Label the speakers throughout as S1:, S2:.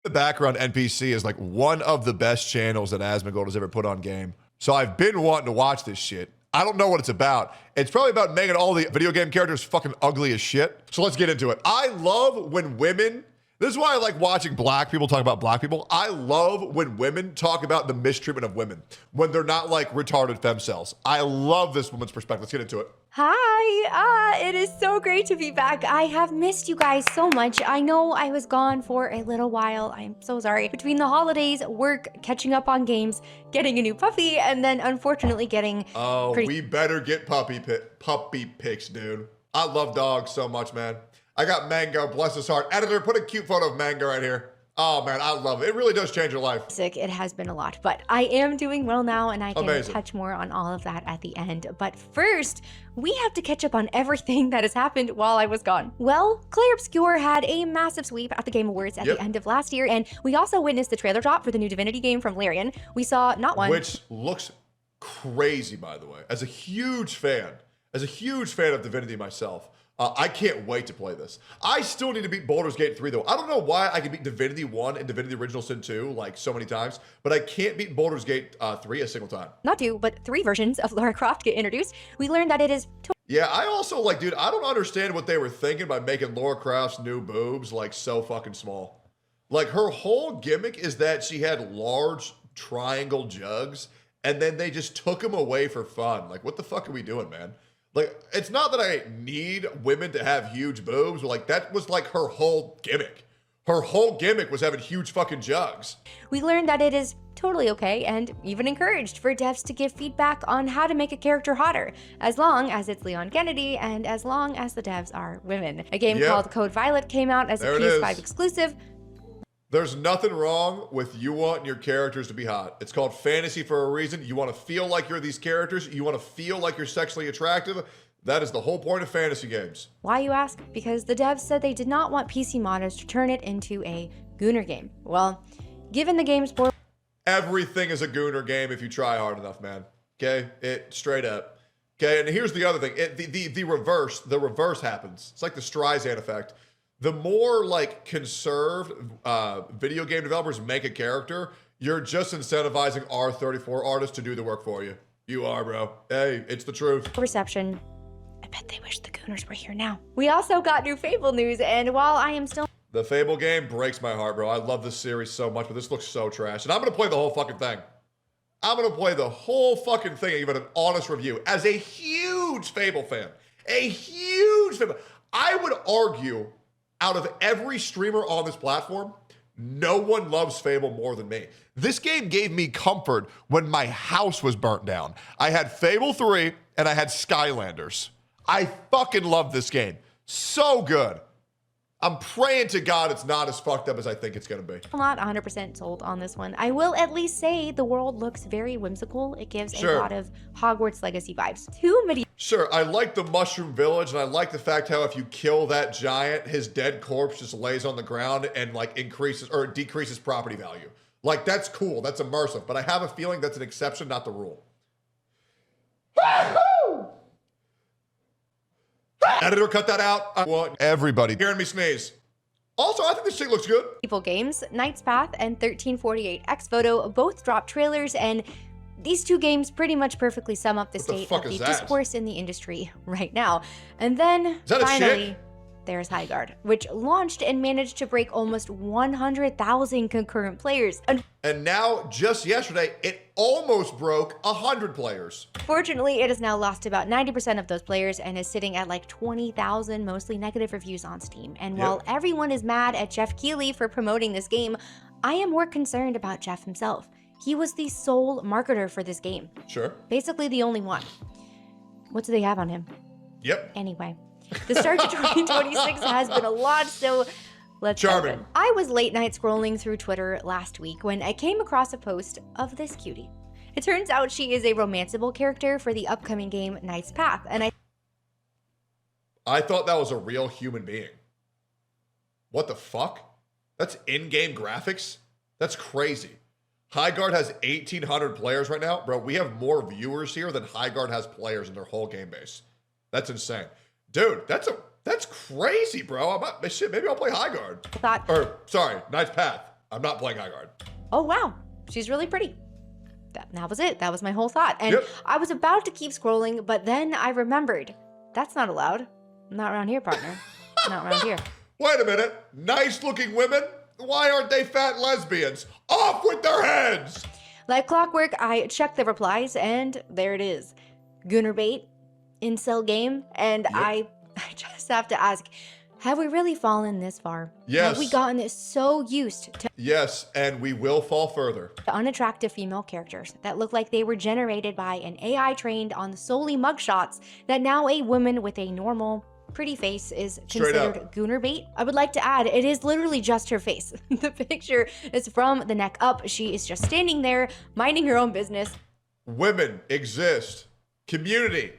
S1: The background NPC is like one of the best channels that Asmongold has ever put on game. So I've been wanting to watch this shit. I don't know what it's about. It's probably about making all the video game characters fucking ugly as shit. So let's get into it. I love when women, this is why I like watching black people talk about black people. I love when women talk about the mistreatment of women, when they're not like retarded femcells. I love this woman's perspective. Let's get into it.
S2: Hi, it is so great to be back. I have missed you guys so much. I know I was gone for a little while. I'm so sorry. Between the holidays, work, catching up on games, getting a new puppy, and then unfortunately getting
S1: we better get puppy pics, dude. I love dogs so much, man. I got Mango, bless his heart. Editor, put a cute photo of Mango right here. Oh man, I love it. It really does change your life.
S2: Sick, it has been a lot, but I am doing well now, and I can
S1: Amazing.
S2: touch more on all of that at the end. But first, we have to catch up on everything that has happened while I was gone. Well, Claire Obscure had a massive sweep at the Game Awards at the end of last year, and we also witnessed the trailer drop for the new Divinity game from Larian. We saw not one,
S1: which looks crazy, by the way. As a huge fan of Divinity myself, I can't wait to play this. I still need to beat Baldur's Gate 3, though. I don't know why I can beat Divinity 1 and Divinity Original Sin 2, like, so many times, but I can't beat Baldur's Gate 3 a single time.
S2: Not 2, but 3 versions of Lara Croft get introduced. We learned that it is
S1: Yeah, I also, like, dude, I don't understand what they were thinking by making Lara Croft's new boobs, like, so fucking small. Like, her whole gimmick is that she had large triangle jugs, and then they just took them away for fun. Like, what the fuck are we doing, man? Like, it's not that I need women to have huge boobs, but like, that was like her whole gimmick. Her whole gimmick was having huge fucking jugs.
S2: We learned that it is totally okay and even encouraged for devs to give feedback on how to make a character hotter, as long as it's Leon Kennedy and as long as the devs are women. A game called Code Violet came out as a PS5 exclusive.
S1: There's nothing wrong with you wanting your characters to be hot. It's called fantasy for a reason. You want to feel like you're these characters. You want to feel like you're sexually attractive. That is the whole point of fantasy games.
S2: Why, you ask? Because the devs said they did not want PC modders to turn it into a Gooner game. Well, given the game's poor...
S1: Everything is a Gooner game if you try hard enough, man. Okay? It straight up. Okay? And here's the other thing. The reverse happens. It's like the Streisand effect. The more like conserved video game developers make a character, you're just incentivizing R34 artists to do the work for you. You are, bro. Hey, it's the truth.
S2: Reception. I bet they wish the Gooners were here now. We also got new Fable news, and while I am still...
S1: The Fable game breaks my heart, bro. I love this series so much, but this looks so trash. And I'm going to play the whole fucking thing. I'm going to play the whole fucking thing and give it an honest review. As a huge Fable fan. A huge Fable... I would argue... out of every streamer on this platform, no one loves Fable more than me. This game gave me comfort when my house was burnt down. I had Fable 3 and I had Skylanders. I fucking love this game. So good. I'm praying to God it's not as fucked up as I think it's gonna be.
S2: I'm not 100% sold on this one. I will at least say the world looks very whimsical. It gives a lot of Hogwarts Legacy vibes.
S1: Sure, I like the Mushroom Village, and I like the fact how if you kill that giant, his dead corpse just lays on the ground and like increases or decreases property value. Like, that's cool, that's immersive, but I have a feeling that's an exception, not the rule. Editor, cut that out. I want everybody hearing me sneeze. Also, I think this shit looks good.
S2: People games, Knight's Path and 1348 X Photo both dropped trailers, and these two games pretty much perfectly sum up the state of the discourse in the industry right now. And then finally, there's Highguard, which launched and managed to break almost 100,000 concurrent players.
S1: And now, just yesterday, it almost broke 100 players.
S2: Fortunately, it has now lost about 90% of those players and is sitting at like 20,000 mostly negative reviews on Steam. And while everyone is mad at Jeff Keighley for promoting this game, I am more concerned about Jeff himself. He was the sole marketer for this game.
S1: Sure.
S2: Basically the only one. What do they have on him?
S1: Yep.
S2: Anyway, the start to 2026 has been a lot, so let's dive in. I was late night scrolling through Twitter last week when I came across a post of this cutie. It turns out she is a romanceable character for the upcoming game Knight's Path, and
S1: I thought that was a real human being. What the fuck? That's in-game graphics? That's crazy. Highguard has 1,800 players right now. Bro, we have more viewers here than Highguard has players in their whole game base. That's insane. Dude, that's crazy, bro. Shit, maybe I'll play Highguard. Sorry, Knight's Path. I'm not playing Highguard.
S2: Oh, wow. She's really pretty. That was it. That was my whole thought. And I was about to keep scrolling, but then I remembered. That's not allowed. Not around here, partner. Not around here.
S1: Wait a minute. Nice looking women? Why aren't they fat lesbians? Off with their heads!
S2: Like clockwork, I checked the replies, and there it is. Gooner bait, incel game, and I just have to ask, have we really fallen this far?
S1: Yes.
S2: Have we gotten so used to
S1: yes, and we will fall further.
S2: unattractive female characters that look like they were generated by an AI trained on solely mugshots that now a woman with a normal, pretty face is considered gooner bait? I would like to add, it is literally just her face. The picture is from the neck up. She is just standing there, minding her own business.
S1: Women exist. Community.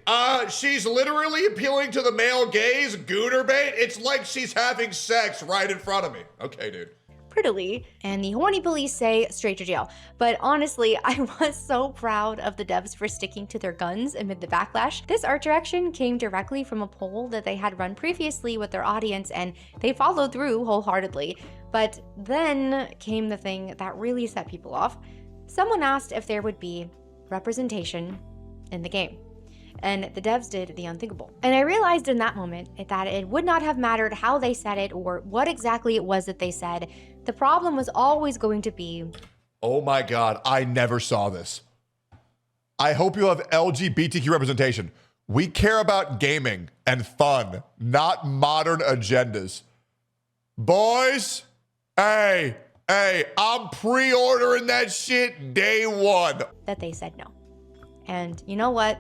S1: She's literally appealing to the male gaze, gooner bait. It's like she's having sex right in front of me. Okay, dude.
S2: Prettily. And the horny police say straight to jail. But honestly, I was so proud of the devs for sticking to their guns amid the backlash. This art direction came directly from a poll that they had run previously with their audience, and they followed through wholeheartedly. But then came the thing that really set people off. Someone asked if there would be representation in the game. And the devs did the unthinkable. And I realized in that moment that it would not have mattered how they said it or what exactly it was that they said. The problem was always going to be,
S1: oh my God, I never saw this. I hope you have LGBTQ representation. We care about gaming and fun, not modern agendas. Boys, hey, I'm pre-ordering that shit day one.
S2: That they said no. And you know what?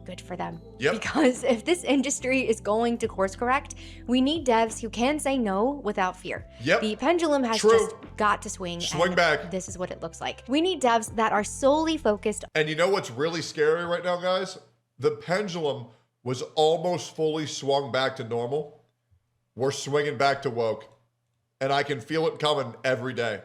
S2: Good for them.
S1: Yep.
S2: Because if this industry is going to course correct, we need devs who can say no without fear.
S1: Yep.
S2: The pendulum has just got to swing.
S1: Swing back.
S2: This is what it looks like. We need devs that are solely focused.
S1: And you know what's really scary right now, guys? The pendulum was almost fully swung back to normal. We're swinging back to woke. And I can feel it coming every day.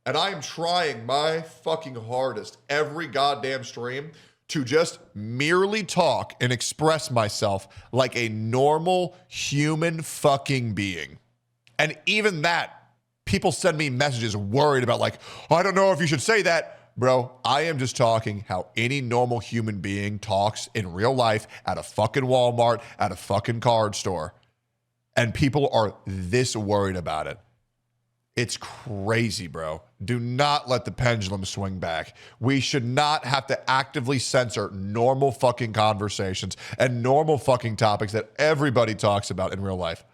S1: And I am trying my fucking hardest every goddamn stream to just merely talk and express myself like a normal human fucking being. And even that, people send me messages worried about like, oh, I don't know if you should say that. Bro, I am just talking how any normal human being talks in real life at a fucking Walmart, at a fucking card store. And people are this worried about it. It's crazy, bro. Do not let the pendulum swing back. We should not have to actively censor normal fucking conversations and normal fucking topics that everybody talks about in real life.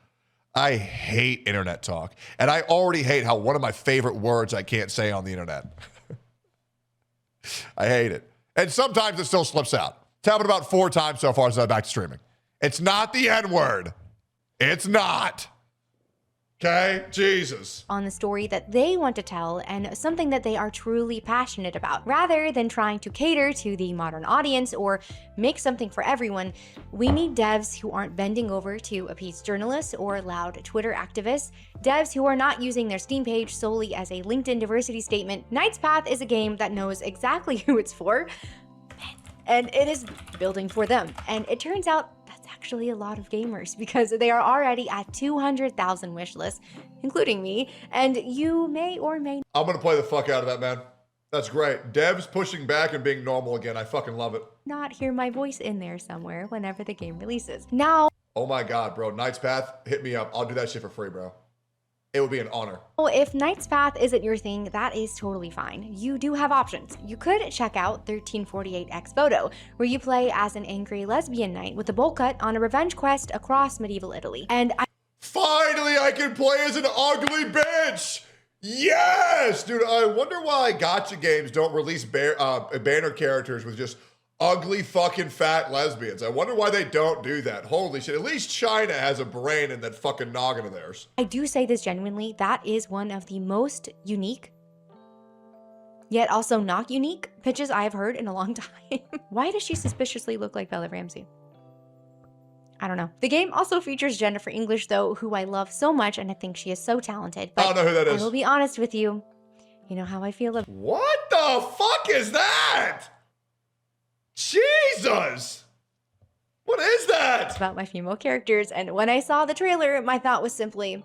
S1: I hate internet talk. And I already hate how one of my favorite words I can't say on the internet. I hate it. And sometimes it still slips out. It's happened about 4 times so far since I'm back to streaming. It's not the N-word. It's not. Okay, Jesus.
S2: On the story that they want to tell and something that they are truly passionate about. Rather than trying to cater to the modern audience or make something for everyone, we need devs who aren't bending over to appease journalists or loud Twitter activists, devs who are not using their Steam page solely as a LinkedIn diversity statement. Knight's Path is a game that knows exactly who it's for, and it is building for them. And it turns out actually a lot of gamers because they are already at 200,000 wish lists, including me, and you may or may
S1: I'm gonna play the fuck out of that, man. That's great. Devs pushing back and being normal again. I fucking love it.
S2: not hear my voice in there somewhere whenever the game releases. Now,
S1: oh my God, bro. Knight's Path, hit me up. I'll do that shit for free, bro. It would be an honor.
S2: well, if Knight's Path isn't your thing, that is totally fine. You do have options. You could check out 1348X Photo, where you play as an angry lesbian knight with a bowl cut on a revenge quest across medieval Italy. And
S1: finally, I can play as an ugly bitch. Yes, dude. I wonder why gacha games don't release banner characters with just ugly fucking fat lesbians. I wonder why they don't do that. Holy shit. At least China has a brain in that fucking noggin of theirs.
S2: I do say this genuinely, that is one of the most unique, yet also not unique pitches I've heard in a long time. Why does she suspiciously look like Bella Ramsey? I don't know. The game also features Jennifer English, though, who I love so much, and I think she is so talented. But
S1: I don't know who that is.
S2: I will be honest with you. You know how I feel about—
S1: What the fuck is that? Jesus! What is that?
S2: about my female characters, and when I saw the trailer, my thought was simply,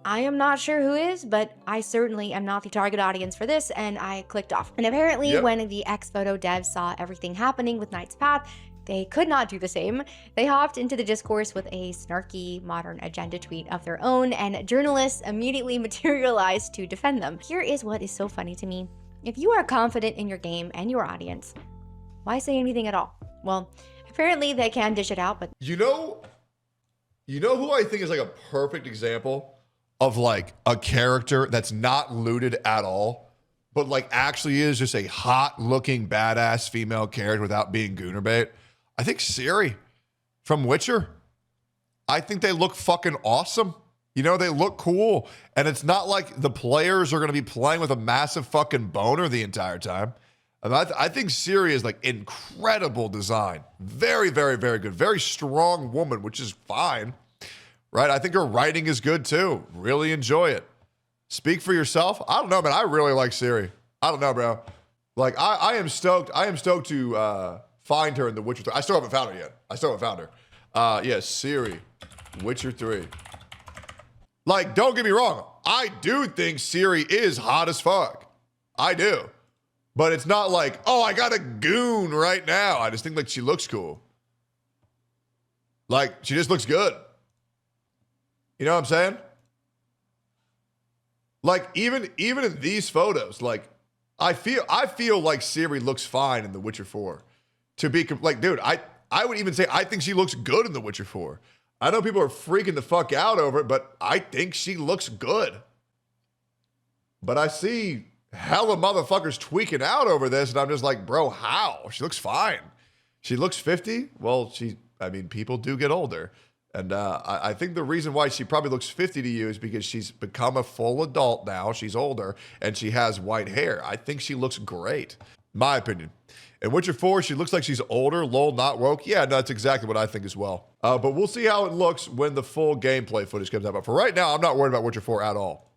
S2: I am not sure who is, but I certainly am not the target audience for this, and I clicked off. And apparently when the Xphoto devs saw everything happening with Knight's Path, they could not do the same. They hopped into the discourse with a snarky modern agenda tweet of their own, and journalists immediately materialized to defend them. Here is what is so funny to me. If you are confident in your game and your audience, why say anything at all? Well, apparently they can dish it out, but
S1: you know who I think is like a perfect example of like a character that's not looted at all, but like actually is just a hot looking badass female character without being gooner bait? I think Ciri from Witcher. I think they look fucking awesome. You know, they look cool. And it's not like the players are going to be playing with a massive fucking boner the entire time. And I think Ciri is like incredible design. Very, very, very good. Very strong woman, which is fine. Right? I think her writing is good too. Really enjoy it. Speak for yourself. I don't know, man. I really like Ciri. I don't know, bro. Like, I am stoked. I am stoked to find her in The Witcher 3. I still haven't found her yet. Yeah, Ciri, Witcher 3. Like, don't get me wrong. I do think Ciri is hot as fuck. I do. But it's not like, oh, I got a goon right now. I just think like she looks cool. Like, she just looks good. You know what I'm saying? Like, even in these photos, like, I feel like Ciri looks fine in The Witcher 4. To be like, dude, I would even say I think she looks good in The Witcher 4. I know people are freaking the fuck out over it, but I think she looks good. But I see hella motherfuckers tweaking out over this, and I'm just like, bro, how? She looks fine. She looks 50? Well, people do get older. And I think the reason why she probably looks 50 to you is because she's become a full adult now. She's older, and she has white hair. I think she looks great, my opinion. In Witcher 4, she looks like she's older, lol, not woke. Yeah, no, that's exactly what I think as well. But we'll see how it looks when the full gameplay footage comes out. But for right now, I'm not worried about Witcher 4 at all.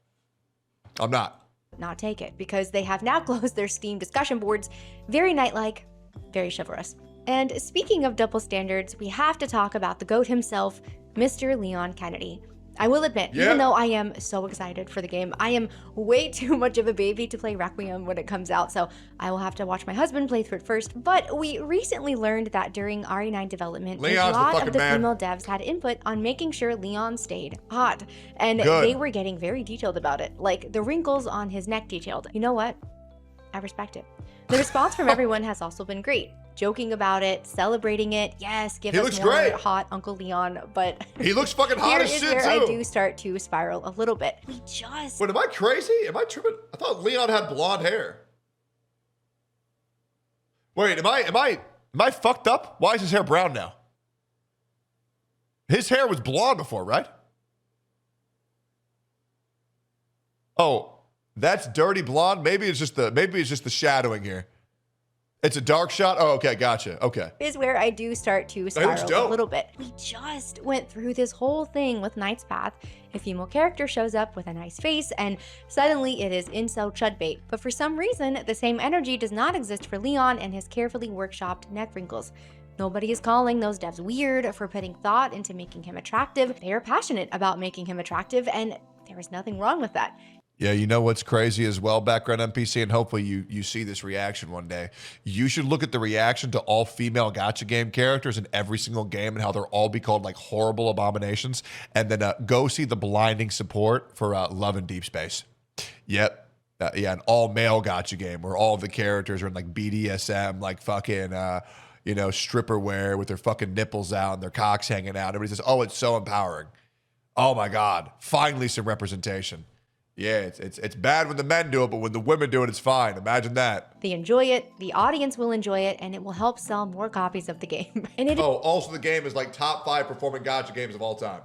S1: I'm not.
S2: Not take it, because they have now closed their Steam discussion boards. Very knight-like, very chivalrous. And speaking of double standards, we have to talk about the GOAT himself, Mr. Leon Kennedy. I will admit, even though I am so excited for the game, I am way too much of a baby to play Requiem when it comes out, so I will have to watch my husband play through it first. But we recently learned that during RE9 development, a lot of the female devs had input on making sure Leon stayed hot. And they were getting very detailed about it, like the wrinkles on his neck detailed. You know what? I respect it. The response from everyone has also been great. Joking about it, celebrating it. Yes, give us more hot Uncle Leon, but
S1: he looks fucking hot as shit too.
S2: Here is where I do start to spiral a little bit.
S1: Wait, am I crazy? Am I tripping? I thought Leon had blonde hair. Wait, am I fucked up? Why is his hair brown now? His hair was blonde before, right? Oh, that's dirty blonde. Maybe it's just the shadowing here. It's a dark shot? Oh, okay, gotcha. Okay.
S2: Is where I do start to spiral a little bit. We just went through this whole thing with Knight's Path. A female character shows up with a nice face, and suddenly it is incel chud bait. But for some reason, the same energy does not exist for Leon and his carefully workshopped neck wrinkles. Nobody is calling those devs weird for putting thought into making him attractive. They are passionate about making him attractive, and there is nothing wrong with that.
S1: Yeah, you know what's crazy as well, background NPC, and hopefully you see this reaction one day. You should look at the reaction to all female gacha game characters in every single game and how they'll all be called like horrible abominations, and then go see the blinding support for Love in Deep Space. Yep. Yeah, an all-male gacha game where all the characters are in like BDSM, like fucking, stripper wear with their fucking nipples out and their cocks hanging out. Everybody says, oh, it's so empowering. Oh my God, finally some representation. Yeah, it's bad when the men do it, but when the women do it, it's fine. Imagine that.
S2: They enjoy it, the audience will enjoy it, and it will help sell more copies of the game.
S1: Also the game is like top 5 performing gacha games of all time.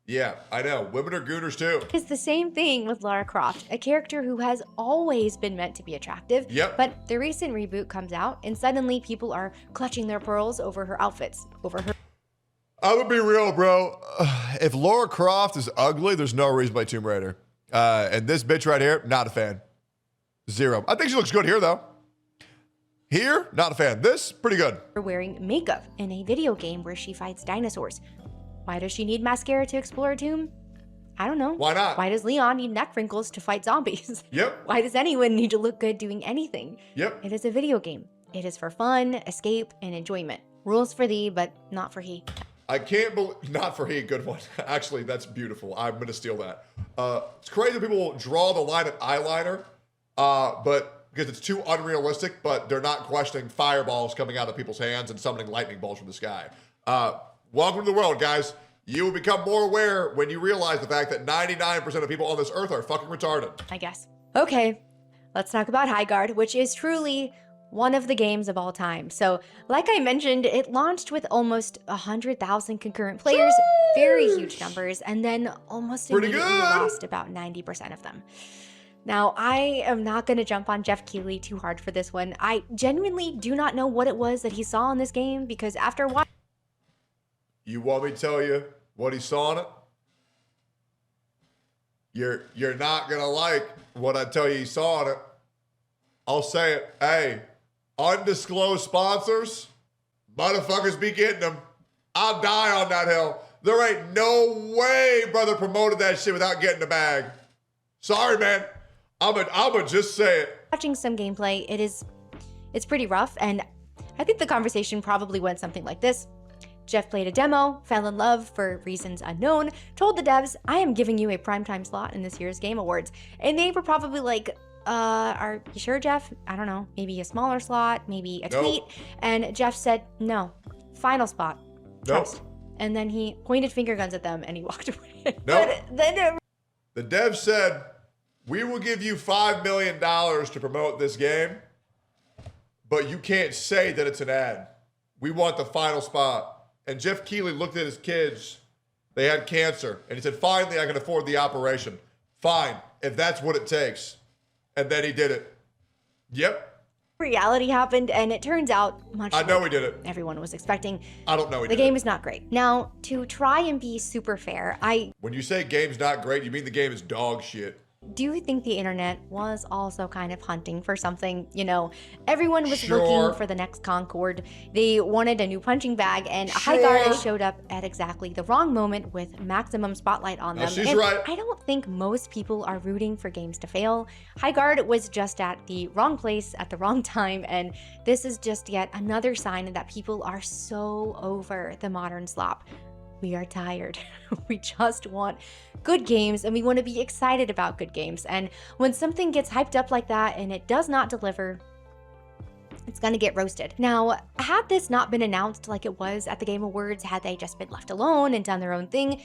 S1: Yeah, I know. Women are gooners too.
S2: It's the same thing with Lara Croft, a character who has always been meant to be attractive.
S1: Yep.
S2: But the recent reboot comes out, and suddenly people are clutching their pearls over her outfits, over her.
S1: I'm gonna be real, bro. If Lara Croft is ugly, there's no reason to play Tomb Raider. And this bitch right here, not a fan. 0. I think she looks good here, though. Here, not a fan. This, pretty good.
S2: Wearing makeup in a video game where she fights dinosaurs. Why does she need mascara to explore a tomb? I don't know.
S1: Why not?
S2: Why does Leon need neck wrinkles to fight zombies?
S1: Yep.
S2: Why does anyone need to look good doing anything?
S1: Yep.
S2: It is a video game. It is for fun, escape, and enjoyment. Rules for thee, but not for he.
S1: I can't believe, not for he, good one. Actually, that's beautiful. I'm gonna steal that. It's crazy that people draw the line at eyeliner, but because it's too unrealistic, but they're not questioning fireballs coming out of people's hands and summoning lightning bolts from the sky. Welcome to the world, guys. You will become more aware when you realize the fact that 99% of people on this earth are fucking retarded.
S2: I guess. Okay, let's talk about Highguard, which is truly one of the games of all time. So, like I mentioned, it launched with almost 100,000 concurrent players, very huge numbers, and then almost immediately lost about 90% of them. Now, I am not going to jump on Geoff Keighley too hard for this one. I genuinely do not know what it was that he saw in this game, because after a while...
S1: You want me to tell you what he saw in it? You're not going to like what I tell you he saw in it. I'll say it. Hey, undisclosed sponsors, motherfuckers be getting them. I'll die on that hill. There ain't no way brother promoted that shit without getting the bag. Sorry, man. I'ma just say it.
S2: Watching some gameplay, it's pretty rough, and I think the conversation probably went something like this. Geoff played a demo, fell in love for reasons unknown, told the devs, I am giving you a primetime slot in this year's Game Awards. And they were probably like, are you sure, Geoff? I don't know, maybe a smaller slot, maybe a tweet. And Geoff said, no, final spot. Trust. And then he pointed finger guns at them and he walked away.
S1: The dev said, we will give you $5 million to promote this game, but you can't say that it's an ad. We want the final spot. And Geoff Keighley looked at his kids. They had cancer. And he said, finally, I can afford the operation. Fine, if that's what it takes. And then he did it. Yep.
S2: Reality happened, and it turns out much
S1: I know he did it.
S2: Everyone was expecting.
S1: I don't know he did it.
S2: The game is not great. Now, to try and be super fair,
S1: When you say game's not great, you mean the game is dog shit.
S2: Do think the internet was also kind of hunting for something, you know? Everyone was looking for the next Concord. They wanted a new punching bag, and Highguard showed up at exactly the wrong moment with maximum spotlight on them.
S1: She's right.
S2: I don't think most people are rooting for games to fail. Highguard was just at the wrong place at the wrong time, and this is just yet another sign that people are so over the modern slop. We are tired. We just want good games, and we want to be excited about good games. And when something gets hyped up like that and it does not deliver, it's gonna get roasted. Now, had this not been announced like it was at the Game Awards, had they just been left alone and done their own thing,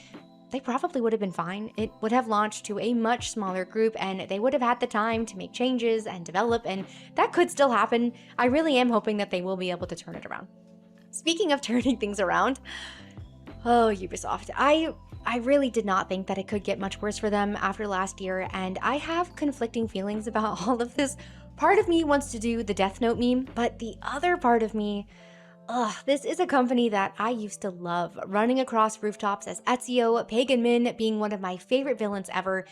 S2: they probably would have been fine. It would have launched to a much smaller group, and they would have had the time to make changes and develop, and that could still happen. I really am hoping that they will be able to turn it around. Speaking of turning things around, oh, Ubisoft. I really did not think that it could get much worse for them after last year, and I have conflicting feelings about all of this. Part of me wants to do the Death Note meme, but the other part of me, this is a company that I used to love, running across rooftops as Ezio, Pagan Min being one of my favorite villains ever.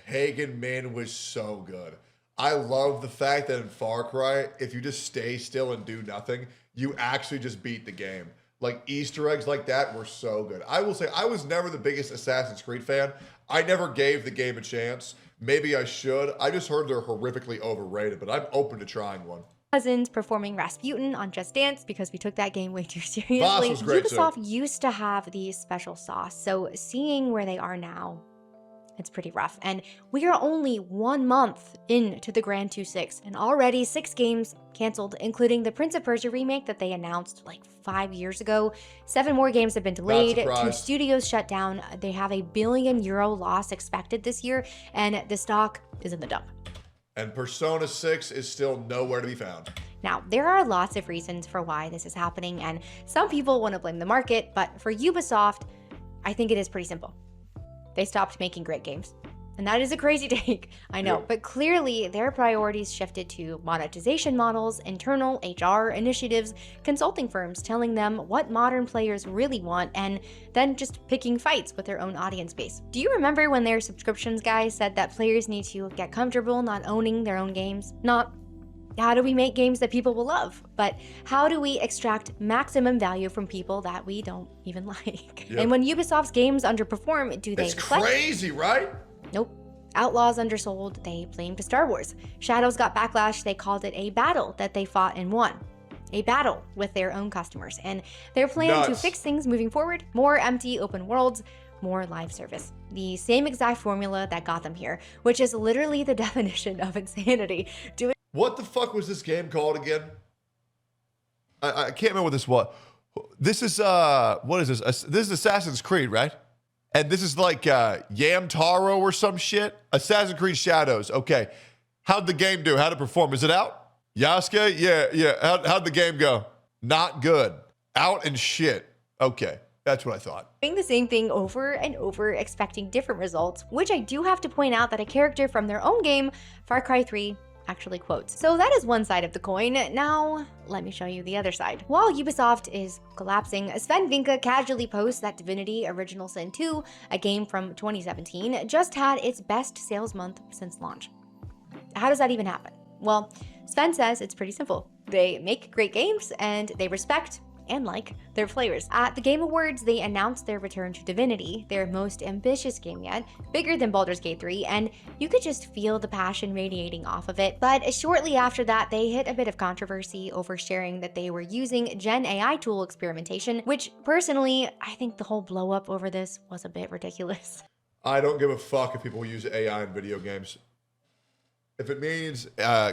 S1: Pagan Min was so good. I love the fact that in Far Cry, if you just stay still and do nothing, you actually just beat the game. Like, Easter eggs like that were so good. I will say, I was never the biggest Assassin's Creed fan. I never gave the game a chance. Maybe I should. I just heard they're horrifically overrated, but I'm open to trying one.
S2: Cousins performing Rasputin on Just Dance because we took that game way too seriously.
S1: Was great
S2: Ubisoft
S1: too.
S2: Used to have the special sauce, so seeing where they are now, it's pretty rough. And we are only 1 month into the Grand 2.6, and already 6 games canceled, including the Prince of Persia remake that they announced like 5 years ago. 7 more games have been delayed, 2 studios shut down. They have a €1 billion loss expected this year, and the stock is in the dump.
S1: And Persona 6 is still nowhere to be found.
S2: Now, there are lots of reasons for why this is happening, and some people want to blame the market, but for Ubisoft, I think it is pretty simple. They stopped making great games. And that is a crazy take, I know, but clearly their priorities shifted to monetization models, internal HR initiatives, consulting firms telling them what modern players really want, and then just picking fights with their own audience base. Do you remember when their subscriptions guy said that players need to get comfortable not owning their own games? Not how do we make games that people will love? But how do we extract maximum value from people that we don't even like? Yep. And when Ubisoft's games underperform, do they
S1: reflect? It's crazy, right?
S2: Nope. Outlaws undersold, they blamed Star Wars. Shadows got backlash, they called it a battle that they fought and won. A battle with their own customers. And their plan to fix things moving forward, more empty open worlds, more live service. The same exact formula that got them here, which is literally the definition of insanity.
S1: What the fuck was this game called again? I can't remember what this was. This is, what is this? This is Assassin's Creed, right? And this is like Yamtaro or some shit? Assassin's Creed Shadows. Okay. How'd the game do? How'd it perform? Is it out? Yasuke? Yeah. How'd the game go? Not good. Out and shit. Okay. That's what I thought.
S2: Doing the same thing over and over, expecting different results, which I do have to point out that a character from their own game, Far Cry 3, actually quotes. So that is one side of the coin. Now, let me show you the other side. While Ubisoft is collapsing, Sven Vinka casually posts that Divinity Original Sin 2, a game from 2017, just had its best sales month since launch. How does that even happen? Well, Sven says it's pretty simple. They make great games and they respect and like their players. At the Game Awards, they announced their return to Divinity, their most ambitious game yet, bigger than Baldur's Gate 3, and you could just feel the passion radiating off of it. But shortly after that, they hit a bit of controversy over sharing that they were using Gen AI tool experimentation, which personally, I think the whole blow up over this was a bit ridiculous.
S1: I don't give a fuck if people use AI in video games. If it means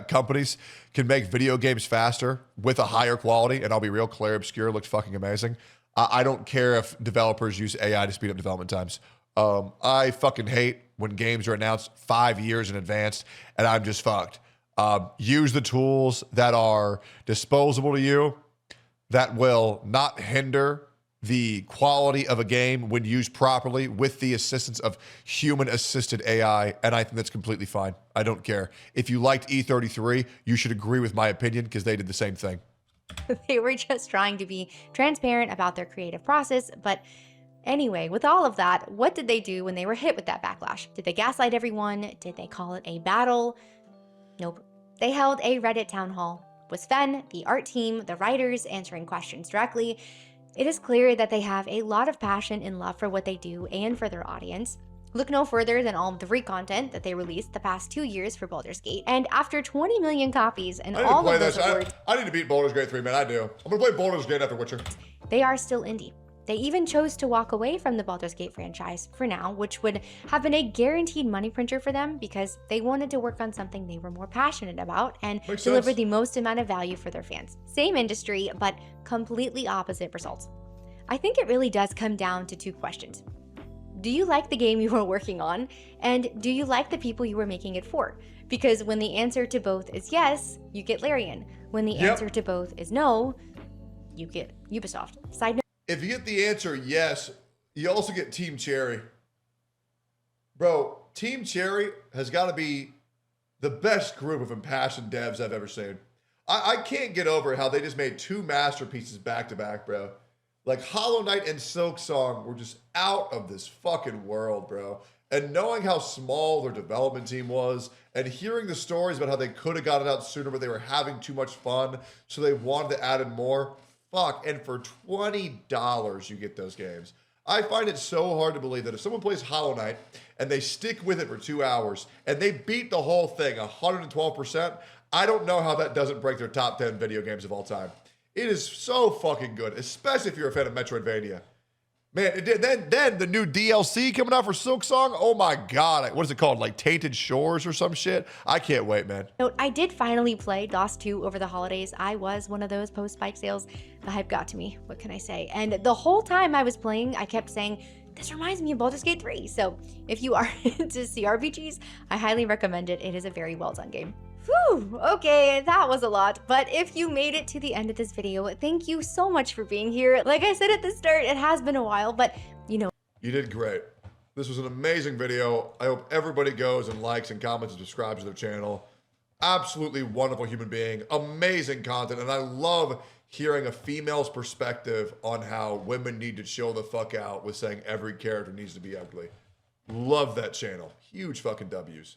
S1: companies can make video games faster with a higher quality, and I'll be real, Claire Obscure looked fucking amazing. I don't care if developers use AI to speed up development times. I fucking hate when games are announced 5 years in advance, and I'm just fucked. Use the tools that are disposable to you, that will not hinder the quality of a game when used properly with the assistance of human-assisted AI, and I think that's completely fine. I don't care. If you liked E33, you should agree with my opinion because they did the same thing.
S2: They were just trying to be transparent about their creative process, but anyway, with all of that, what did they do when they were hit with that backlash? Did they gaslight everyone? Did they call it a battle? Nope. They held a Reddit town hall with Sven, the art team, the writers answering questions directly. It is clear that they have a lot of passion and love for what they do and for their audience. Look no further than all of the free content that they released the past 2 years for Baldur's Gate. And after 20 million copies and all of those awards,
S1: I need to beat Baldur's Gate 3, man. I do. I'm gonna play Baldur's Gate after Witcher.
S2: They are still indie. They even chose to walk away from the Baldur's Gate franchise for now, which would have been a guaranteed money printer for them because they wanted to work on something they were more passionate about and deliver the most amount of value for their fans. Same industry, but completely opposite results. I think it really does come down to two questions. Do you like the game you are working on? And do you like the people you are making it for? Because when the answer to both is yes, you get Larian. When the answer to both is no, you get Ubisoft. Side note.
S1: If you get the answer yes, you also get Team Ciri. Bro, Team Ciri has got to be the best group of impassioned devs I've ever seen. I can't get over how they just made two masterpieces back to back, bro. Like Hollow Knight and Silksong were just out of this fucking world, bro. And knowing how small their development team was and hearing the stories about how they could have gotten out sooner, but they were having too much fun, so they wanted to add in more. Fuck, and for $20, you get those games. I find it so hard to believe that if someone plays Hollow Knight and they stick with it for 2 hours and they beat the whole thing 112%, I don't know how that doesn't break their top 10 video games of all time. It is so fucking good, especially if you're a fan of Metroidvania. Man, then the new DLC coming out for Silksong, oh my God. What is it called? Like Tainted Shores or some shit? I can't wait, man.
S2: Note, I did finally play DOS 2 over the holidays. I was one of those post-spike sales. The hype got to me. What can I say? And the whole time I was playing, I kept saying, this reminds me of Baldur's Gate 3. So if you are into CRPGs, I highly recommend it. It is a very well done game. Whew, okay, that was a lot, but if you made it to the end of this video, thank you so much for being here. Like I said at the start, it has been a while, but you know.
S1: You did great. This was an amazing video. I hope everybody goes and likes and comments and subscribes to their channel. Absolutely wonderful human being, amazing content, and I love hearing a female's perspective on how women need to chill the fuck out with saying every character needs to be ugly. Love that channel. Huge fucking W's.